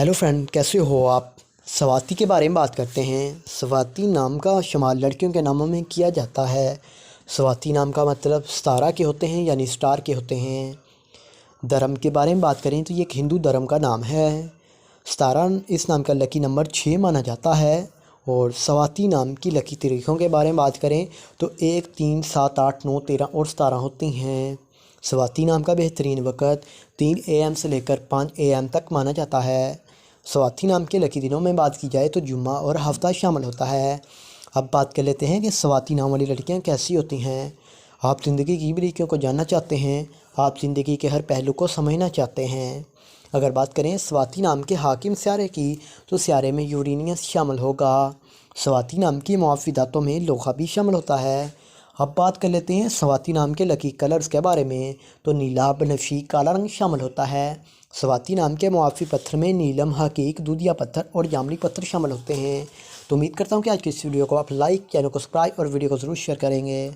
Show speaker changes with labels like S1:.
S1: Hello friend, कैसे हो आप। स्वाति के बारे में बात करते हैं। स्वाति नाम का शुमार लड़कियों के नामों में किया जाता है। स्वाति नाम का मतलब सितारा के होते हैं, यानी स्टार के होते हैं। धर्म के बारे में बात करें तो ये एक हिंदू धर्म का नाम है। सितारा इस नाम का लकी नंबर 6 माना जाता है। और स्वाति नाम की लकी तारीखों के बारे में बात करें तो 1, 3, 7, 8, 9, 13 और 17 होती हैं। स्वाति नाम का बेहतरीन वक़्त 3 AM से लेकर 5 AM तक माना जाता है। स्वाति नाम के लकी दिनों में बात की जाए तो जुम्मा और हफ्ता शामिल होता है। अब बात कर लेते हैं कि स्वाति नाम वाली लड़कियां कैसी होती हैं। आप ज़िंदगी की बारीकियों को जानना चाहते हैं, आप ज़िंदगी के हर पहलू को समझना चाहते हैं। अगर बात करें स्वाति नाम के हाकिम सियारे की तो सियारे में यूरेनियस शामिल होगा। स्वाति नाम की मुआफ़िदातों में लोहा भी शामिल होता है। अब बात कर लेते हैं स्वाति नाम के लकी कलर्स के बारे में तो नीला, बनफशी, काला रंग शामिल होता है। स्वाति नाम के मुआफ़ी पत्थर में नीलम, हकीक, दूधिया पत्थर और जामनी पत्थर शामिल होते हैं। तो उम्मीद करता हूँ कि आज की इस वीडियो को आप लाइक, चैनल को सब्सक्राइब और वीडियो को ज़रूर शेयर करेंगे।